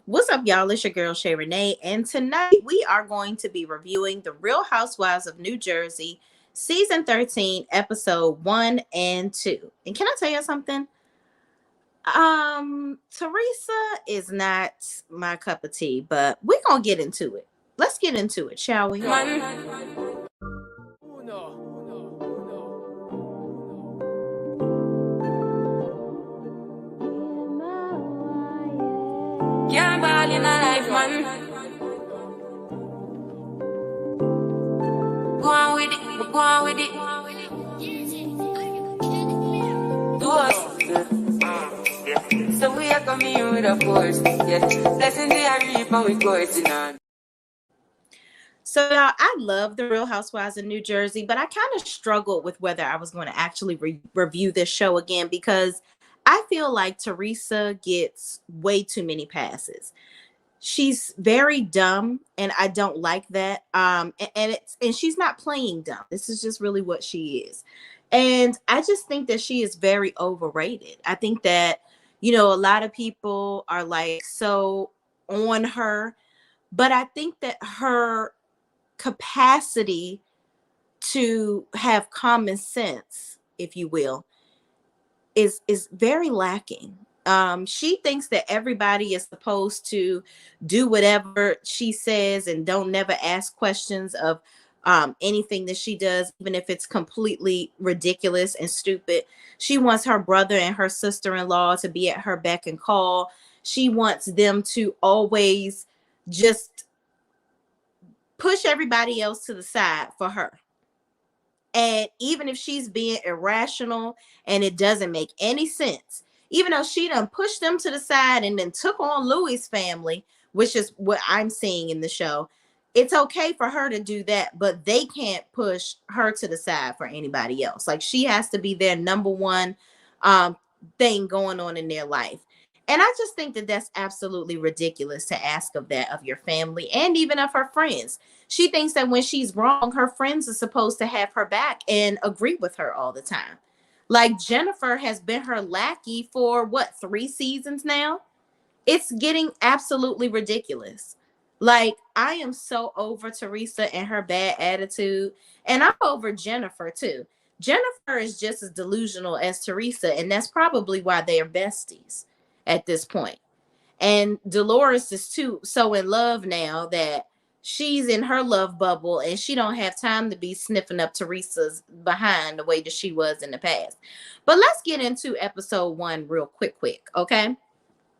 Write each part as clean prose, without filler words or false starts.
What's up, y'all? It's your girl Shay Renee, and tonight we are going to be reviewing The Real Housewives of New Jersey, season 13, episode 1 and 2. And can I tell you something? Teresa is not my cup of tea, but we're gonna get into it. Let's get into it, shall we? Can't ball in a life, man. Go on with it, go on with it. Do us. So we are coming with a force, yeah. Blessing they are reap and we coursing on. So, y'all, I love The Real Housewives of New Jersey, but I kind of struggled with whether I was going to actually review this show again because I feel like Teresa gets way too many passes. She's very dumb, and I don't like that. And she's not playing dumb. This is just really what she is. And I just think that she is very overrated. I think that, a lot of people are like so on her, but I think that her capacity to have common sense, if you will, is very lacking. She thinks that everybody is supposed to do whatever she says and don't never ask questions of anything that she does, even if it's completely ridiculous and stupid. She wants her brother and her sister-in-law to be at her beck and call. She wants them to always just push everybody else to the side for her. And even if she's being irrational and it doesn't make any sense, even though she done pushed them to the side and then took on Louis' family, which is what I'm seeing in the show, it's okay for her to do that, but they can't push her to the side for anybody else. Like, she has to be their number one thing going on in their life. And I just think that that's absolutely ridiculous to ask of that of your family and even of her friends. She thinks that when she's wrong, her friends are supposed to have her back and agree with her all the time. Like, Jennifer has been her lackey for what, 3 seasons now? It's getting absolutely ridiculous. Like, I am so over Teresa and her bad attitude, and I'm over Jennifer too. Jennifer is just as delusional as Teresa, and that's probably why they are besties at this point. And Dolores is too so in love now that she's in her love bubble and she don't have time to be sniffing up Teresa's behind the way that she was in the past. But let's get into episode 1 real quick, okay?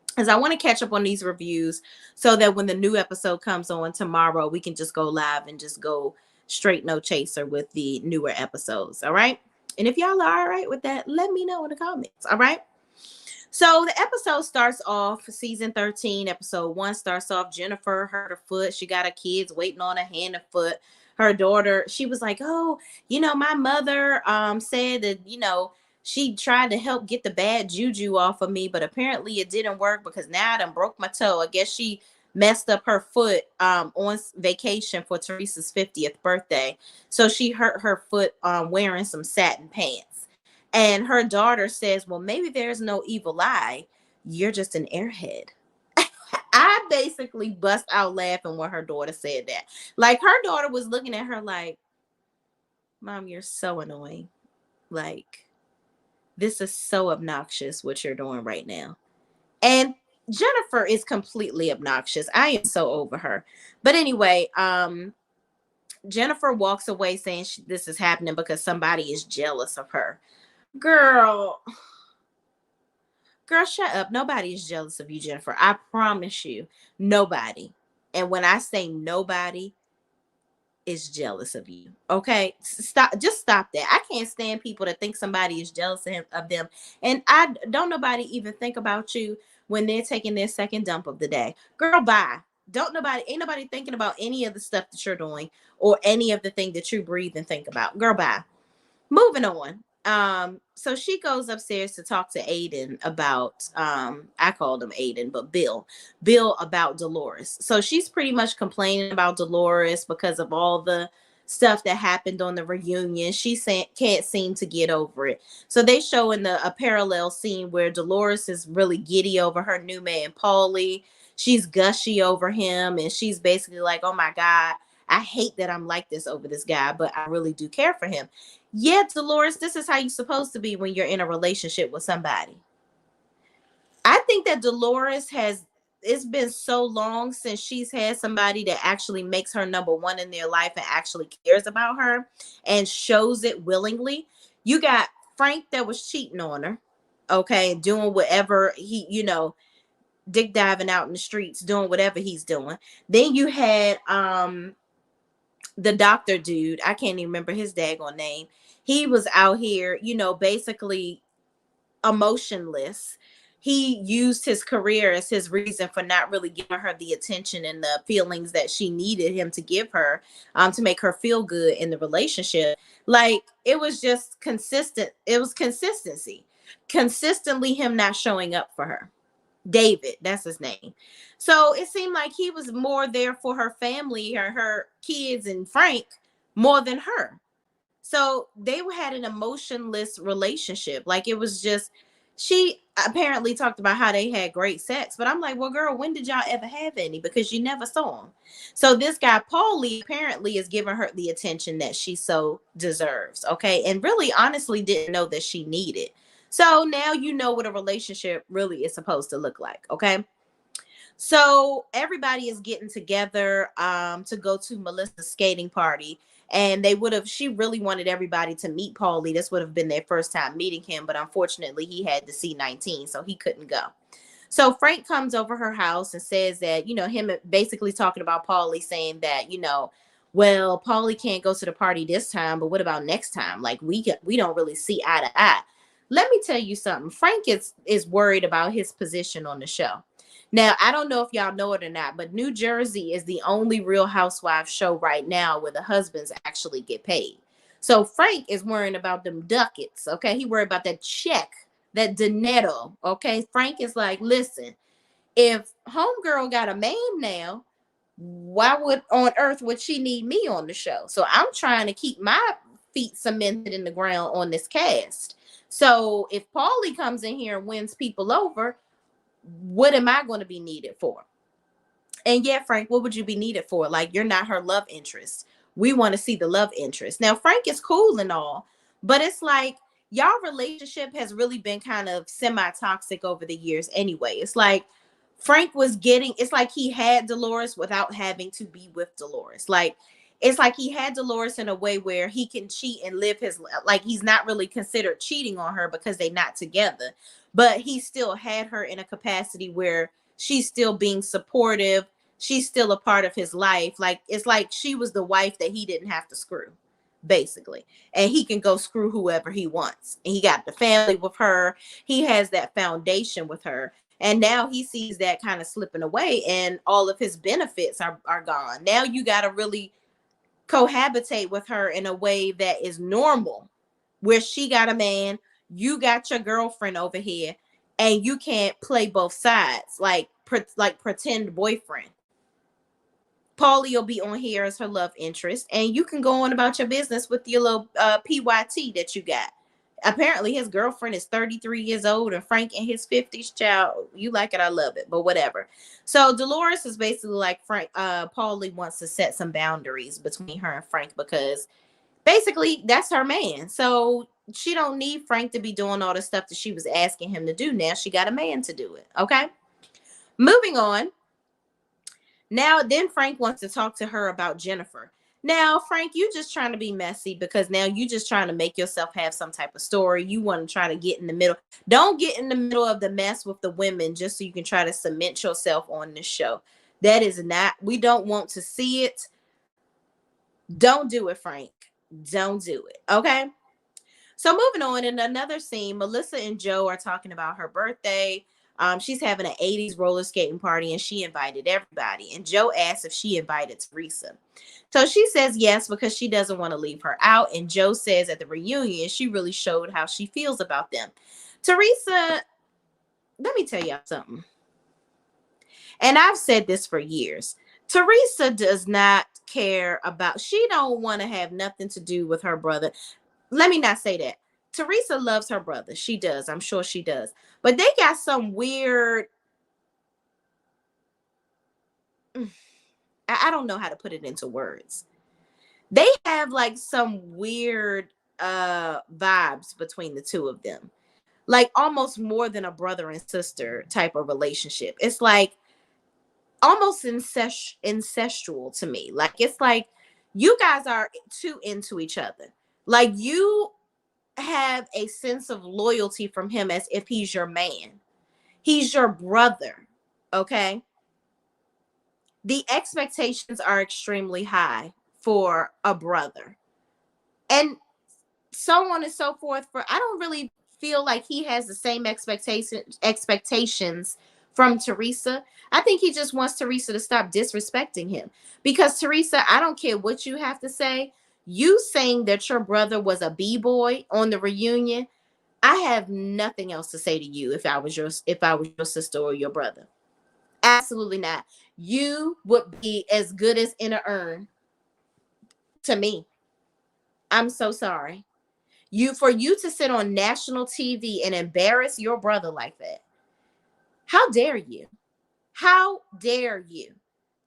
Because I want to catch up on these reviews so that when the new episode comes on tomorrow, we can just go live and just go straight no chaser with the newer episodes, all right? And if y'all are all right with that, let me know in the comments, all right? So the episode starts off, season 13, episode 1 starts off, Jennifer hurt her foot. She got her kids waiting on her hand and foot. Her daughter, she was like, oh, my mother said that, she tried to help get the bad juju off of me, but apparently it didn't work because now I done broke my toe. I guess she messed up her foot on vacation for Teresa's 50th birthday. So she hurt her foot wearing some satin pants. And her daughter says, well, maybe there's no evil eye. You're just an airhead. I basically bust out laughing when her daughter said that. Like, her daughter was looking at her like, Mom, you're so annoying. Like, this is so obnoxious what you're doing right now. And Jennifer is completely obnoxious. I am so over her. But anyway, Jennifer walks away saying this is happening because somebody is jealous of her. Girl, shut up. Nobody is jealous of you, Jennifer. I promise you, nobody. And when I say nobody is jealous of you, okay? Just stop that. I can't stand people that think somebody is jealous of them. And I don't nobody even think about you when they're taking their second dump of the day. Girl, bye. Ain't nobody thinking about any of the stuff that you're doing or any of the thing that you breathe and think about. Girl, bye. Moving on. So she goes upstairs to talk to Aiden about I called him Aiden, but Bill about Dolores. So she's pretty much complaining about Dolores because of all the stuff that happened on the reunion. She can't seem to get over it. So they show in a parallel scene where Dolores is really giddy over her new man, Paulie. She's gushy over him, and she's basically like, oh my God, I hate that I'm like this over this guy, but I really do care for him. Yeah, Dolores, this is how you're supposed to be when you're in a relationship with somebody. I think that Dolores has, it's been so long since she's had somebody that actually makes her number one in their life and actually cares about her and shows it willingly. You got Frank that was cheating on her, okay, doing whatever he, dick diving out in the streets, doing whatever he's doing. Then you had the doctor dude, I can't even remember his daggone name. He was out here, basically emotionless. He used his career as his reason for not really giving her the attention and the feelings that she needed him to give her, to make her feel good in the relationship. Like, it was just consistent. It was consistency. Consistently him not showing up for her. David, that's his name. So it seemed like he was more there for her family, her kids, and Frank more than her. So they had an emotionless relationship. Like, it was just, she apparently talked about how they had great sex, but I'm like, well, girl, when did y'all ever have any? Because you never saw him. So this guy, Paulie, apparently is giving her the attention that she so deserves. Okay. And really, honestly, didn't know that she needed. So now you know what a relationship really is supposed to look like. Okay. So everybody is getting together to go to Melissa's skating party. And she really wanted everybody to meet Paulie. This would have been their first time meeting him, but unfortunately he had the C-19, so he couldn't go. So Frank comes over her house and says that, him basically talking about Paulie, saying that, well, Paulie can't go to the party this time, but what about next time? Like, we don't really see eye to eye. Let me tell you something. Frank is worried about his position on the show. Now, I don't know if y'all know it or not, but New Jersey is the only Real Housewives show right now where the husbands actually get paid. So Frank is worrying about them ducats, okay? He worried about that check, that dinero, okay? Frank is like, listen, if homegirl got a man now, why would on earth would she need me on the show? So I'm trying to keep my feet cemented in the ground on this cast. So if Paulie comes in here and wins people over, what am I going to be needed for? And yeah, Frank, what would you be needed for? Like, you're not her love interest. We want to see the love interest. Now, Frank is cool and all, but it's like y'all relationship has really been kind of semi-toxic over the years anyway. It's like Frank was getting, it's like he had Dolores without having to be with Dolores. Like, it's like he had Dolores in a way where he can cheat and live his, like, he's not really considered cheating on her because they're not together, but he still had her in a capacity where she's still being supportive. She's still a part of his life. Like, it's like she was the wife that he didn't have to screw, basically. And he can go screw whoever he wants. And he got the family with her. He has that foundation with her. And now he sees that kind of slipping away, and all of his benefits are gone. Now you got to really cohabitate with her in a way that is normal, where she got a man, you got your girlfriend over here, and you can't play both sides like pretend boyfriend. Paulie will be on here as her love interest, and you can go on about your business with your little PYT that you got. Apparently, his girlfriend is 33 years old, and Frank in his 50s. Child, you like it, I love it, but whatever. So Dolores is basically like Frank. Paulie wants to set some boundaries between her and Frank because basically that's her man. So she don't need Frank to be doing all the stuff that she was asking him to do. Now she got a man to do it. Okay. Moving on. Now, then Frank wants to talk to her about Jennifer. Now, Frank, you just trying to be messy because now you just trying to make yourself have some type of story. You want to try to get in the middle. Don't get in the middle of the mess with the women just so you can try to cement yourself on this show. That is not, we don't want to see it. Don't do it, Frank. Don't do it. Okay. So moving on, in another scene, Melissa and Joe are talking about her birthday. She's having an 80s roller skating party and she invited everybody. And Joe asks if she invited Teresa. So she says yes because she doesn't want to leave her out. And Joe says at the reunion, she really showed how she feels about them. Teresa, let me tell y'all something. And I've said this for years. Teresa does not care about, she don't want to have nothing to do with her brother. Let me not say that. Teresa loves her brother. She does. I'm sure she does. But they got some weird, I don't know how to put it into words. They have like some weird vibes between the two of them. Like almost more than a brother and sister type of relationship. It's like almost incestual to me. Like it's like you guys are too into each other. Like you have a sense of loyalty from him as if he's your man. He's your brother. Okay? The expectations are extremely high for a brother. And so on and so forth. For I don't really feel like he has the same expectations from Teresa. I think he just wants Teresa to stop disrespecting him. Because Teresa, I don't care what you have to say. You saying that your brother was a b-boy on the reunion, I have nothing else to say to you if I was your sister or your brother. Absolutely not. You would be as good as in a urn to me. I'm so sorry. For you to sit on national TV and embarrass your brother like that. How dare you? How dare you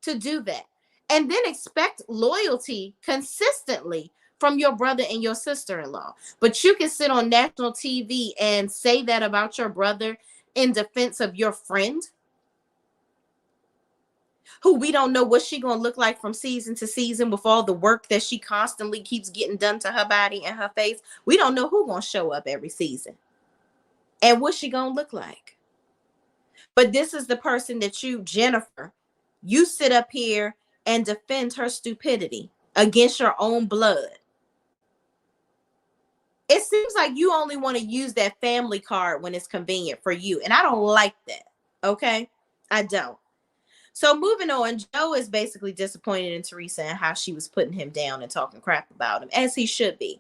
to do that? And then expect loyalty consistently from your brother and your sister-in-law. But you can sit on national TV and say that about your brother in defense of your friend, who we don't know what she gonna look like from season to season with all the work that she constantly keeps getting done to her body and her face. We don't know who gonna show up every season and what she gonna look like. But this is the person that you, Jennifer, you sit up here and defend her stupidity against your own blood. It seems like you only want to use that family card when it's convenient for you. And I don't like that. Okay? I don't. So moving on, Joe is basically disappointed in Teresa and how she was putting him down and talking crap about him, as he should be.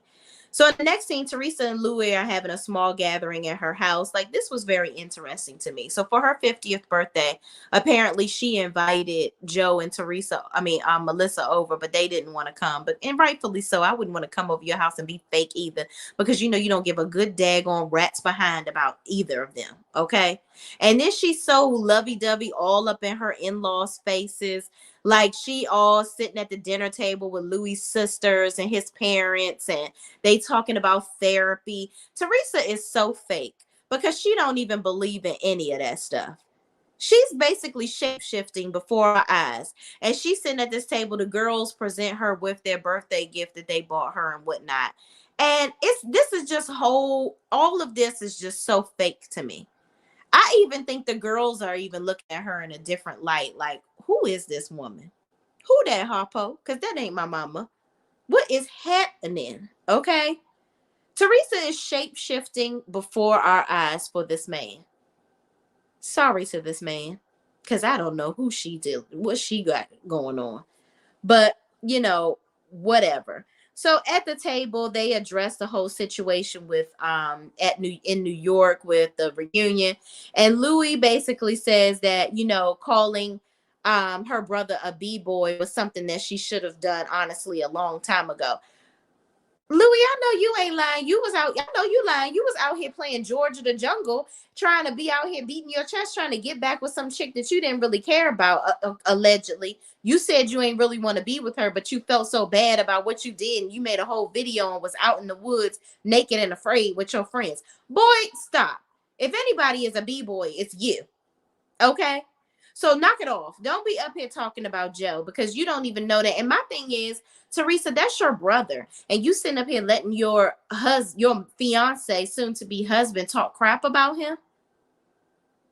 So in the next scene, Teresa and Louie are having a small gathering at her house. Like, this was very interesting to me. So for her 50th birthday, apparently she invited Joe and Melissa over, but they didn't want to come. And rightfully so. I wouldn't want to come over your house and be fake either, because you don't give a good daggone rat's behind about either of them. Okay. And then she's so lovey-dovey all up in her in-laws' faces. Like she all sitting at the dinner table with Louis' sisters and his parents, and they talking about therapy. Teresa is so fake because she don't even believe in any of that stuff. She's basically shape-shifting before our eyes. And she's sitting at this table. The girls present her with their birthday gift that they bought her and whatnot. And this is just all of this is just so fake to me. I even think the girls are even looking at her in a different light. Like, who is this woman? Who that Harpo? Because that ain't my mama. What is happening? Okay. Teresa is shape-shifting before our eyes for this man. Sorry to this man, because I don't know who she did, what she got going on. But, whatever. So at the table, they address the whole situation with in New York with the reunion. And Louis basically says that, calling her brother a b-boy was something that she should have done, honestly, a long time ago. Louis, I know you ain't lying. I know you lying. You was out here playing Georgia the Jungle, trying to be out here beating your chest, trying to get back with some chick that you didn't really care about, allegedly. You said you ain't really want to be with her, but you felt so bad about what you did, and you made a whole video and was out in the woods naked and afraid with your friends. Boy, stop. If anybody is a b-boy, it's you. Okay? So knock it off. Don't be up here talking about Joe, because you don't even know that. And my thing is, Teresa, that's your brother, and you sitting up here letting your fiance, soon to be husband, talk crap about him.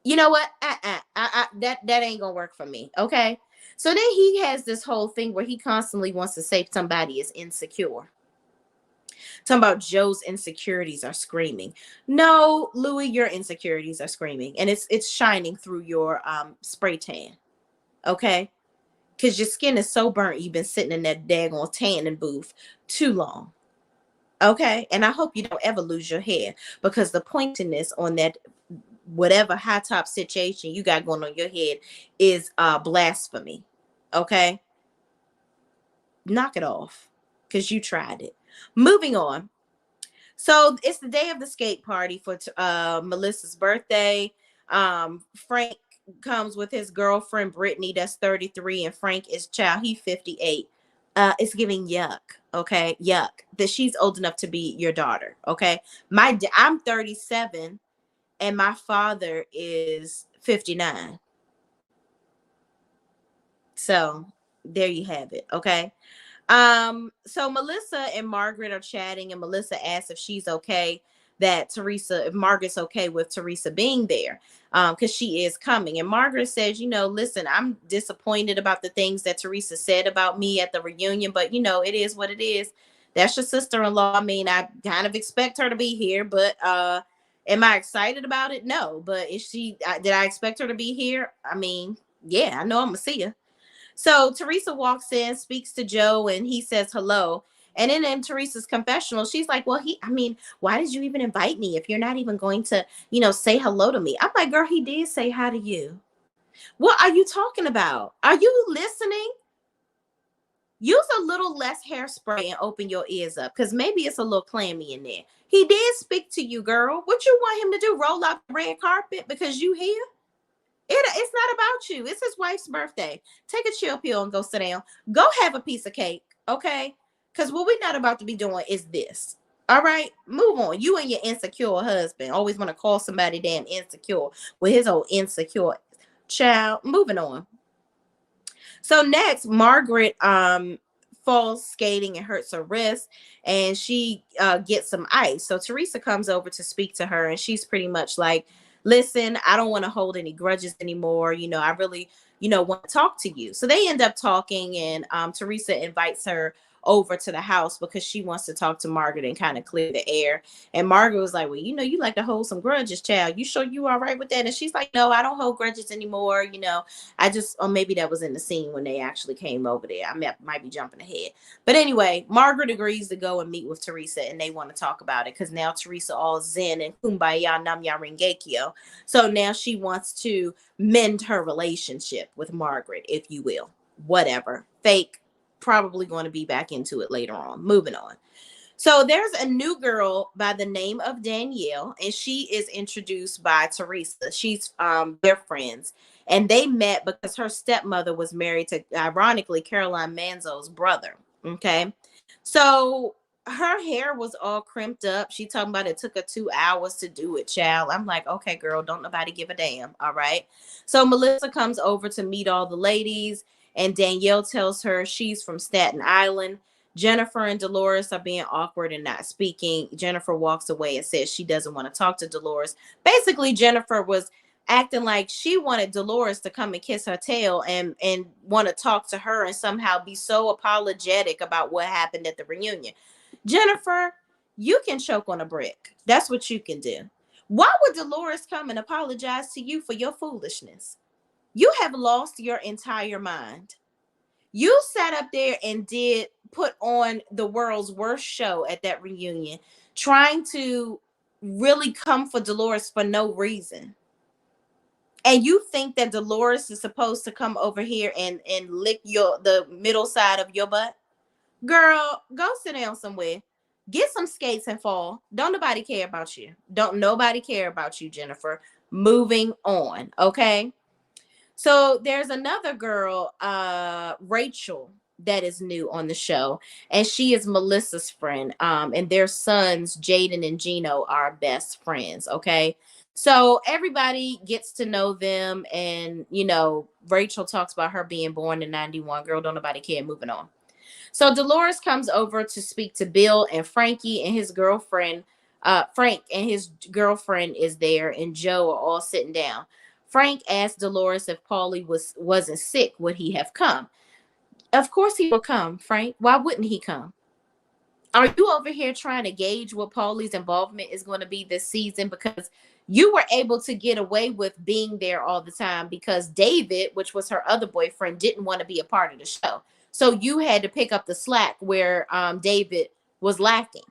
You know what? That ain't gonna work for me. Okay. So then he has this whole thing where he constantly wants to say somebody is insecure. Talking about Joe's insecurities are screaming. No, Louis, your insecurities are screaming, and it's shining through your spray tan. Okay. Because your skin is so burnt, you've been sitting in that daggone tanning booth too long. Okay. And I hope you don't ever lose your hair, because the pointiness on that, whatever high top situation you got going on your head, is blasphemy. Okay. Knock it off because you tried it. Moving on. So it's the day of the skate party for Melissa's birthday. Frank comes with his girlfriend Brittany, that's 33, and Frank is child, he 58. It's giving yuck. Okay, yuck. That she's old enough to be your daughter. Okay, I'm 37, and my father is 59. So there you have it. Okay. So Melissa and Margaret are chatting, and Melissa asks if she's okay if Margaret's okay with Teresa being there, because she is coming. And Margaret says, listen, I'm disappointed about the things that Teresa said about me at the reunion, but it is what it is. That's your sister-in-law. I mean, I kind of expect her to be here, but am I excited about it? No. But did I expect her to be here? I mean, yeah, I know I'm gonna see her. So Teresa walks in, speaks to Joe, and he says hello. And then in Teresa's confessional, she's like, well, why did you even invite me if you're not even going to, say hello to me? I'm like, girl, he did say hi to you. What are you talking about? Are you listening? Use a little less hairspray and open your ears up, because maybe it's a little clammy in there. He did speak to you, girl. What you want him to do? Roll out the red carpet because you here? It's not about you. It's his wife's birthday. Take a chill pill and go sit down. Go have a piece of cake, okay? Because what we're not about to be doing is this. All right, move on. You and your insecure husband always want to call somebody damn insecure with his old insecure child. Moving on. So next, Margaret falls skating and hurts her wrist, and she gets some ice. So Teresa comes over to speak to her, and she's pretty much like, listen, I don't want to hold any grudges anymore. I really, want to talk to you. So they end up talking, and Teresa invites her over to the house because she wants to talk to Margaret and kind of clear the air. And Margaret was like, well, you like to hold some grudges, child. You sure you all right with that? And she's like, no, I don't hold grudges anymore. I just, or maybe that was in the scene when they actually came over there. I might be jumping ahead. But anyway, Margaret agrees to go and meet with Teresa, and they want to talk about it because now Teresa all zen and kumbaya namya ringekyo. So now she wants to mend her relationship with Margaret, if you will. Whatever. Fake. Probably going to be back into it later on. Moving on. So there's a new girl by the name of Danielle, and she is introduced by Teresa. She's their friends, and they met because her stepmother was married to, ironically, Caroline Manzo's brother. Okay, so her hair was all crimped up. She talking about it took her 2 hours to do it, child. I'm like, okay, girl, don't nobody give a damn. All right. So Melissa comes over to meet all the ladies, and Danielle tells her she's from Staten Island. Jennifer and Dolores are being awkward and not speaking. Jennifer walks away and says she doesn't want to talk to Dolores. Basically, Jennifer was acting like she wanted Dolores to come and kiss her tail and want to talk to her and somehow be so apologetic about what happened at the reunion. Jennifer, you can choke on a brick. That's what you can do. Why would Dolores come and apologize to you for your foolishness? You have lost your entire mind. You sat up there and did put on the world's worst show at that reunion, trying to really come for Dolores for no reason. And you think that Dolores is supposed to come over here and lick the middle side of your butt? Girl, go sit down somewhere. Get some skates and fall. Don't nobody care about you. Don't nobody care about you, Jennifer. Moving on, okay? So there's another girl, Rachel, that is new on the show, and she is Melissa's friend. And their sons, Jaden and Gino, are best friends. Okay. So everybody gets to know them, and Rachel talks about her being born in 91. Girl, don't nobody care. Moving on. So Dolores comes over to speak to Bill, and Frankie and his girlfriend, Frank and his girlfriend is there, and Joe are all sitting down. Frank asked Dolores if Paulie wasn't sick, would he have come? Of course he will come, Frank. Why wouldn't he come? Are you over here trying to gauge what Paulie's involvement is going to be this season? Because you were able to get away with being there all the time because David, which was her other boyfriend, didn't want to be a part of the show. So you had to pick up the slack where David was lacking.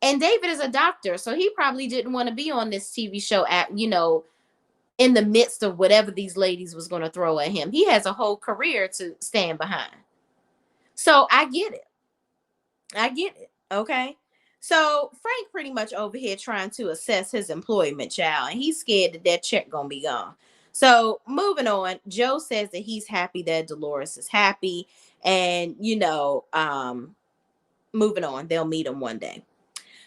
And David is a doctor, so he probably didn't want to be on this TV show in the midst of whatever these ladies was going to throw at him. He has a whole career to stand behind. So I get it. I get it. Okay. So Frank pretty much over here trying to assess his employment, child, and he's scared that that check gonna be gone. So moving on, Joe says that he's happy that Dolores is happy, and moving on, they'll meet him one day.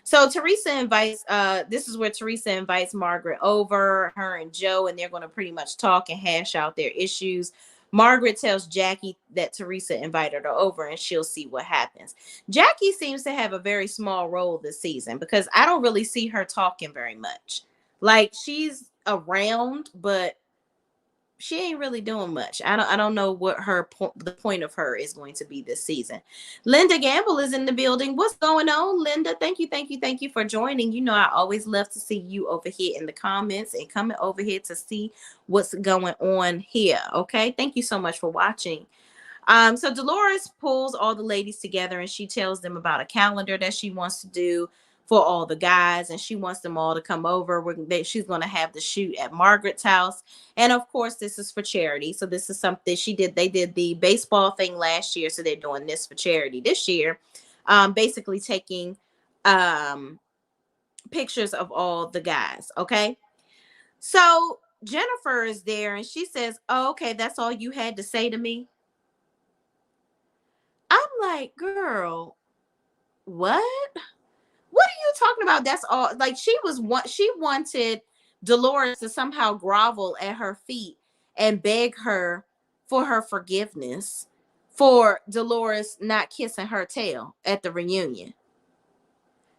So Teresa invites this is where Teresa invites Margaret over, her and Joe, and they're gonna pretty much talk and hash out their issues. Margaret tells Jackie that Teresa invited her over and she'll see what happens. Jackie seems to have a very small role this season because I don't really see her talking very much. Like she's around, but she ain't really doing much. I don't know what the point of her is going to be this season. Linda Gamble is in the building. What's going on, Linda? Thank you for joining. You know I always love to see you over here in the comments and coming over here to see what's going on here. Okay, thank you so much for watching. So Dolores pulls all the ladies together and she tells them about a calendar that she wants to do for all the guys, and she wants them all to come over. She's going to have the shoot at Margaret's house, and of course, this is for charity. So this is something she did. They did the baseball thing last year, so they're doing this for charity this year. Basically taking pictures of all the guys. Okay, so Jennifer is there, and she says, "Oh, okay, that's all you had to say to me." I'm like, girl, what? What are you talking about? That's all. Like she wanted Dolores to somehow grovel at her feet and beg her for her forgiveness for Dolores not kissing her tail at the reunion.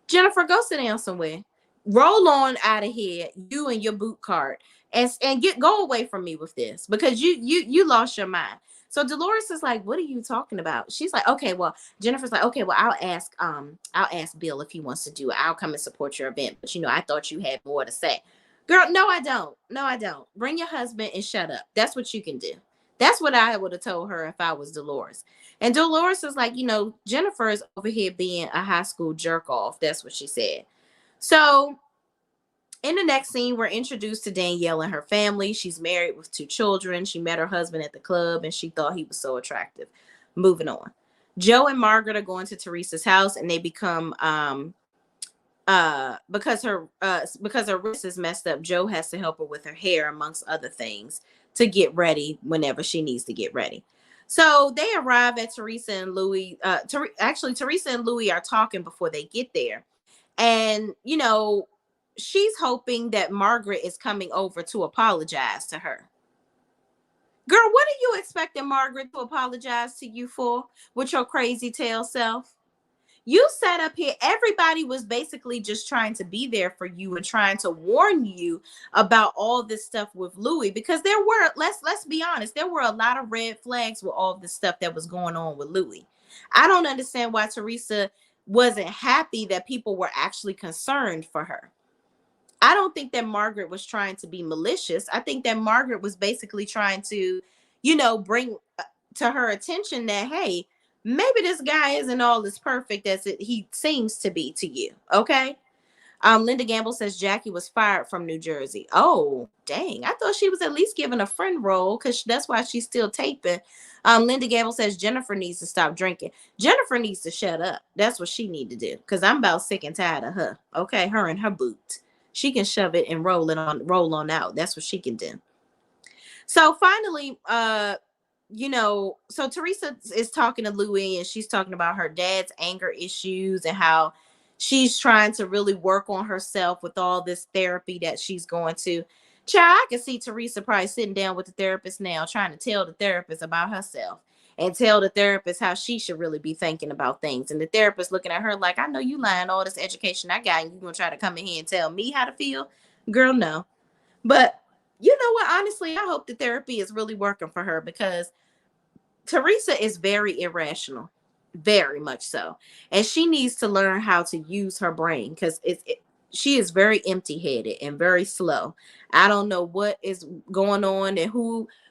Jennifer, go sit down somewhere. Roll on out of here, you and your boot cart, and go away from me with this because you lost your mind. So Dolores is like, "What are you talking about?" She's like, "Okay, well," Jennifer's like, "Okay, well, I'll ask Bill if he wants to do it. I'll come and support your event." But I thought you had more to say, girl. No, I don't. No, I don't. Bring your husband and shut up. That's what you can do. That's what I would have told her if I was Dolores. And Dolores is like, Jennifer is over here being a high school jerk off. That's what she said. So in the next scene, we're introduced to Danielle and her family. She's married with 2 children. She met her husband at the club and she thought he was so attractive. Moving on. Joe and Margaret are going to Teresa's house and they become because her wrist is messed up. Joe has to help her with her hair amongst other things to get ready whenever she needs to get ready. So they arrive at Teresa and Louis. Actually, Teresa and Louis are talking before they get there, and she's hoping that Margaret is coming over to apologize to her. Girl, what are you expecting Margaret to apologize to you for with your crazy tail self? You sat up here, everybody was basically just trying to be there for you and trying to warn you about all this stuff with Louis, because there were, let's be honest, there were a lot of red flags with all this stuff that was going on with Louis. I don't understand why Teresa wasn't happy that people were actually concerned for her. I don't think that Margaret was trying to be malicious. I think that Margaret was basically trying to, bring to her attention that, hey, maybe this guy isn't all as perfect as he seems to be to you. Okay. Linda Gamble says Jackie was fired from New Jersey. Oh, dang. I thought she was at least given a friend role because that's why she's still taping. Linda Gamble says Jennifer needs to stop drinking. Jennifer needs to shut up. That's what she need to do because I'm about sick and tired of her. Okay, her and her boot. She can shove it and roll on out. That's what she can do. So finally, so Teresa is talking to Louie and she's talking about her dad's anger issues and how she's trying to really work on herself with all this therapy that she's going to. Child, I can see Teresa probably sitting down with the therapist now, trying to tell the therapist about herself and tell the therapist how she should really be thinking about things. And the therapist looking at her like, I know you lying all this education I got, and you gonna try to come in here and tell me how to feel? Girl, no. But you know what? Honestly, I hope the therapy is really working for her because Teresa is very irrational, very much so. And she needs to learn how to use her brain because she is very empty-headed and very slow. I don't know what is going on and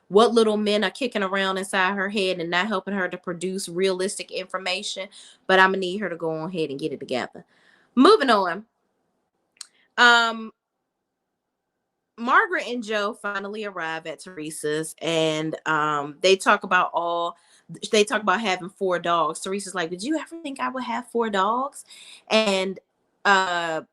what little men are kicking around inside her head and not helping her to produce realistic information, but I'm gonna need her to go on ahead and get it together. Moving on. Um Margaret and Joe finally arrive at Teresa's and they talk about all They talk about having 4 dogs. Teresa's like, did you ever think I would have 4 dogs? And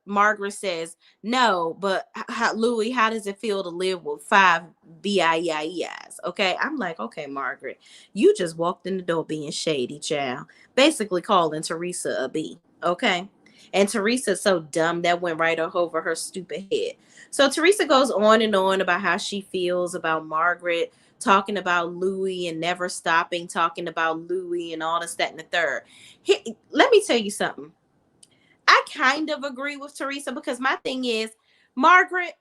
Margaret says, no, but Louis, how does it feel to live with 5 BIEIs? Okay. I'm like, okay, Margaret, you just walked in the door being shady, child. Basically calling Teresa a B. Okay. And Teresa's so dumb that went right over her stupid head. So Teresa goes on and on about how she feels about Margaret, talking about Louis and never stopping talking about Louis and all this, that, and the third. Let me tell you something. I kind of agree with Teresa because my thing is, Margaret,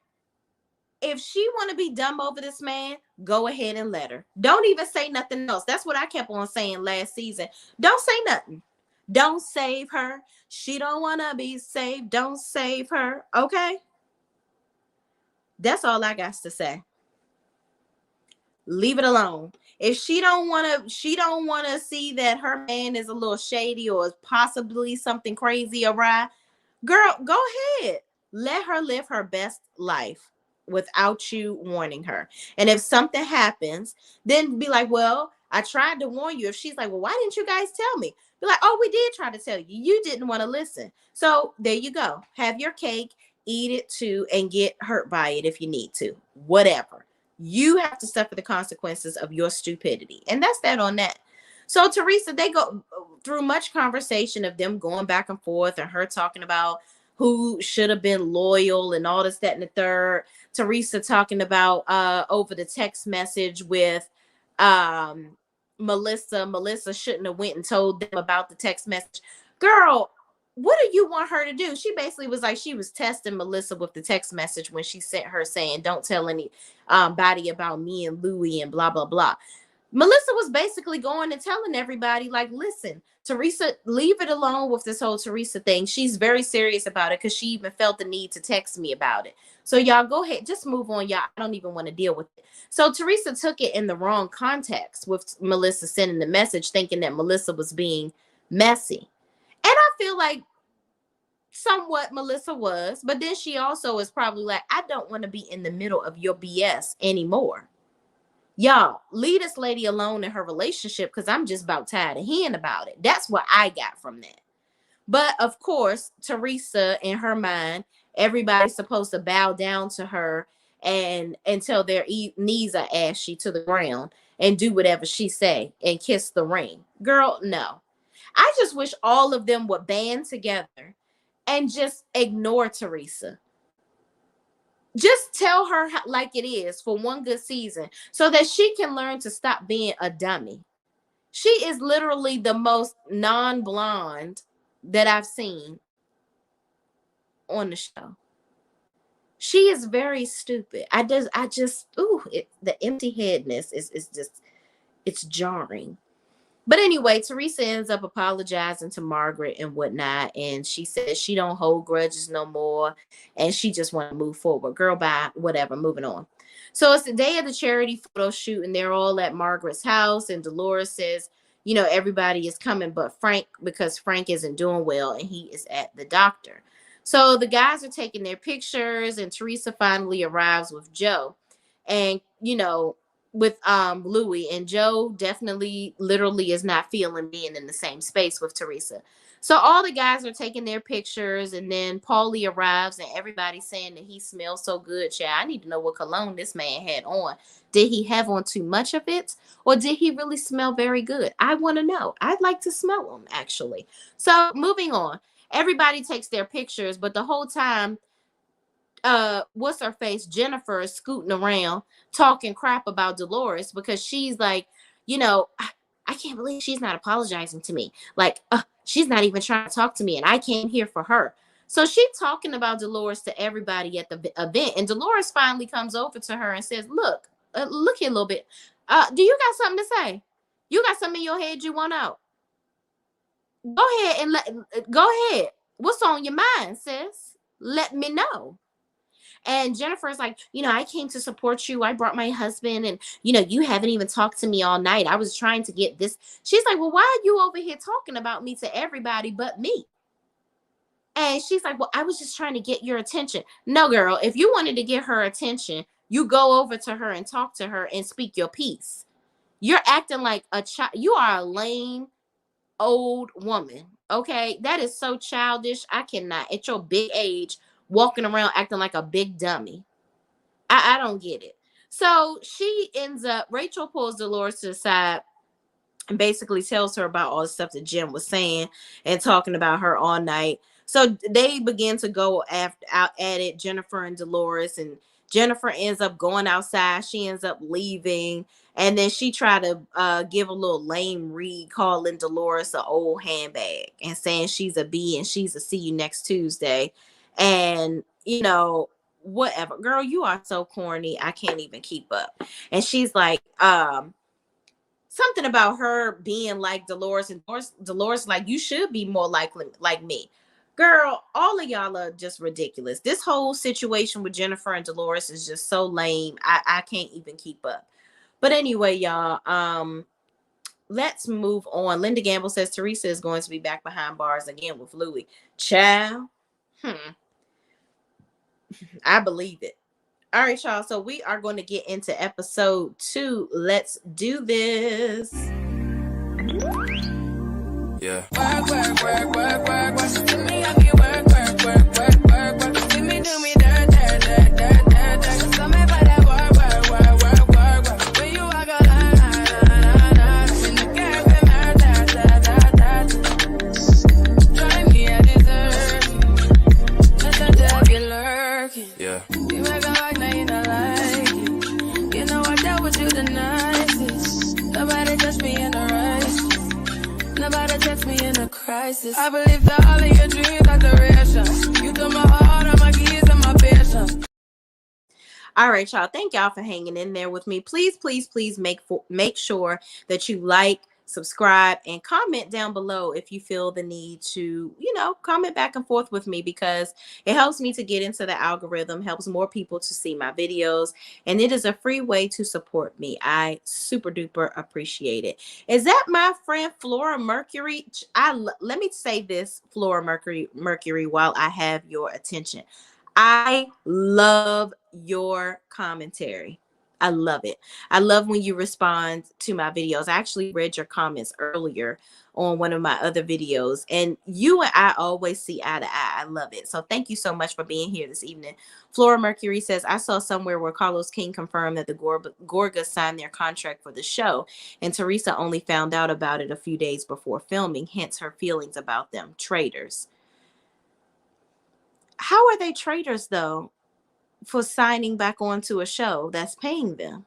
if she want to be dumb over this man, go ahead and let her. Don't even say nothing else. That's what I kept on saying last season. Don't say nothing. Don't save her. She don't want to be saved. Don't save her. Okay? That's all I got to say. Leave it alone. If she don't want to see that her man is a little shady or is possibly something crazy awry, girl, go ahead. Let her live her best life without you warning her. And if something happens, then be like, well, I tried to warn you. If she's like, well, why didn't you guys tell me? Be like, oh, we did try to tell you. You didn't want to listen. So there you go. Have your cake, eat it too, and get hurt by it if you need to. Whatever. You have to suffer the consequences of your stupidity. And that's that on that. So Teresa, they go through much conversation of them going back and forth and her talking about who should have been loyal and all this, that, and the third. Teresa talking about over the text message with Melissa. Melissa shouldn't have went and told them about the text message. Girl, what do you want her to do? She basically was like, she was testing Melissa with the text message when she sent her saying, don't tell any body about me and Louis and blah, blah, blah. Melissa was basically going and telling everybody, like, listen, Teresa, leave it alone with this whole Teresa thing. She's very serious about it because she even felt the need to text me about it. So y'all go ahead, just move on, y'all. I don't even want to deal with it. So Teresa took it in the wrong context with Melissa sending the message, thinking that Melissa was being messy. And I feel like somewhat Melissa was, but then she also is probably like, I don't want to be in the middle of your BS anymore. Y'all, leave this lady alone in her relationship because I'm just about tired of hearing about it. That's what I got from that. But of course, Teresa, in her mind, everybody's supposed to bow down to her and until their knees are ashy to the ground and do whatever she say and kiss the ring. Girl, no. I just wish all of them would band together and just ignore Teresa. Just tell her like it is for one good season so that she can learn to stop being a dummy. She is literally the most non-blonde that I've seen on the show. She is very stupid. The empty headness is just, it's jarring. But anyway, Teresa ends up apologizing to Margaret and whatnot. And she says she don't hold grudges no more. And she just want to move forward. Girl, bye, whatever, moving on. So it's the day of the charity photo shoot. And they're all at Margaret's house. And Dolores says, everybody is coming but Frank because Frank isn't doing well. And he is at the doctor. So the guys are taking their pictures. And Teresa finally arrives with Joe. And, with Louis, and Joe definitely literally is not feeling being in the same space with Teresa. So all the guys are taking their pictures, and then Paulie arrives and everybody's saying that he smells so good. Child, I need to know what cologne this man had on. Did he have on too much of it, or did he really smell very good? I want to know. I'd like to smell them actually. So moving on, everybody takes their pictures, but the whole time what's her face, Jennifer, is scooting around talking crap about Dolores because she's like, I can't believe she's not apologizing to me. Like, she's not even trying to talk to me, and I came here for her. So she's talking about Dolores to everybody at the event, and Dolores finally comes over to her and says, look here a little bit. Do you got something to say? You got something in your head you want out? Go ahead and go ahead. What's on your mind, sis? Let me know. And Jennifer's like, I came to support you. I brought my husband and, you haven't even talked to me all night. I was trying to get this. She's like, well, why are you over here talking about me to everybody but me? And she's like, well, I was just trying to get your attention. No, girl, if you wanted to get her attention, you go over to her and talk to her and speak your piece. You're acting like a child. You are a lame old woman. Okay, that is so childish. I cannot, at your big age, walking around acting like a big dummy. I don't get it. So she ends up, Rachel pulls Dolores to the side and basically tells her about all the stuff that Jim was saying and talking about her all night. So they begin to go after out at it, Jennifer and Dolores, and Jennifer ends up going outside. She ends up leaving, and then she tried to give a little lame read, calling Dolores an old handbag and saying she's a B and she's a see you next Tuesday, and whatever, girl, you are so corny. I can't even keep up. And she's like, something about her being like Dolores, and Dolores like, you should be more like me. Girl, all of y'all are just ridiculous. This whole situation with Jennifer and Dolores is just so lame. I can't even keep up. But anyway, y'all, let's move on. Linda Gamble says Teresa is going to be back behind bars again with Louis. Child, I believe it. All right, y'all. So we are going to get into episode 2. Let's do this. Yeah. Work, work, work, work, work. What you do me, I be work, work, work, work, work, work. See me do me dirt, dirt, dirt, dirt, dirt, dirt. Just come here for that work, work, work, work, work, work. When you walk a line, in the game, we murder, try me, I deserve. Let the devil lurking. Yeah. You make a like, now you don't like it. You know I dealt with you the nicest. Nobody touched me in the right. Nobody touched me in a crisis. I believe that all of your dreams are duration. You took my heart, all my keys, and my patience. All right, y'all. Thank y'all for hanging in there with me. Please, please, please make sure that you like, subscribe, and comment down below if you feel the need to, comment back and forth with me, because it helps me to get into the algorithm, helps more people to see my videos, and it is a free way to support me. I super duper appreciate it. Is that my friend Flora Mercury? Let me say this, Flora Mercury, while I have your attention. I love your commentary. I love it. I love when you respond to my videos. I actually read your comments earlier on one of my other videos, and you and I always see eye to eye. I love it. So thank you so much for being here this evening. Flora Mercury says, I saw somewhere where Carlos King confirmed that the Gorgas signed their contract for the show, and Teresa only found out about it a few days before filming, hence her feelings about them. Traitors. How are they traitors, though, for signing back onto a show that's paying them?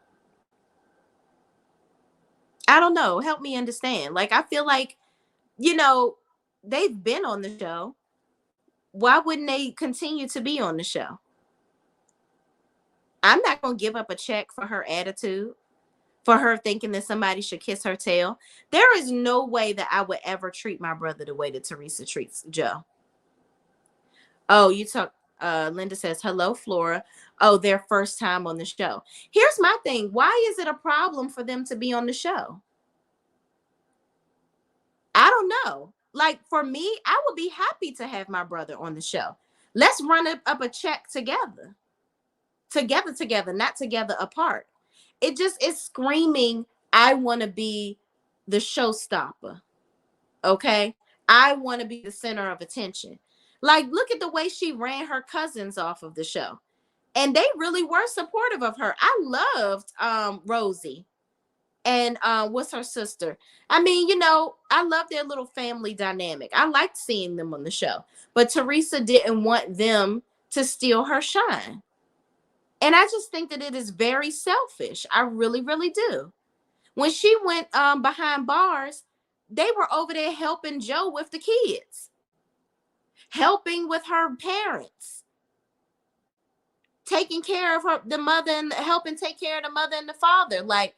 I don't know. Help me understand. Like, I feel like, they've been on the show. Why wouldn't they continue to be on the show? I'm not going to give up a check for her attitude, for her thinking that somebody should kiss her tail. There is no way that I would ever treat my brother the way that Teresa treats Joe. Oh, Linda says, hello, Flora. Oh, their first time on the show. Here's my thing. Why is it a problem for them to be on the show? I don't know. Like, for me, I would be happy to have my brother on the show. Let's run up a check together. Together, not together apart. It just is screaming, I want to be the showstopper. Okay? I want to be the center of attention. Like, look at the way she ran her cousins off of the show. And they really were supportive of her. I loved Rosie and what's her sister. I mean, I love their little family dynamic. I liked seeing them on the show. But Teresa didn't want them to steal her shine. And I just think that it is very selfish. I really, really do. When she went behind bars, they were over there helping Joe with the kids, helping with her parents, taking care of the mother, and helping take care of the mother and the father. Like,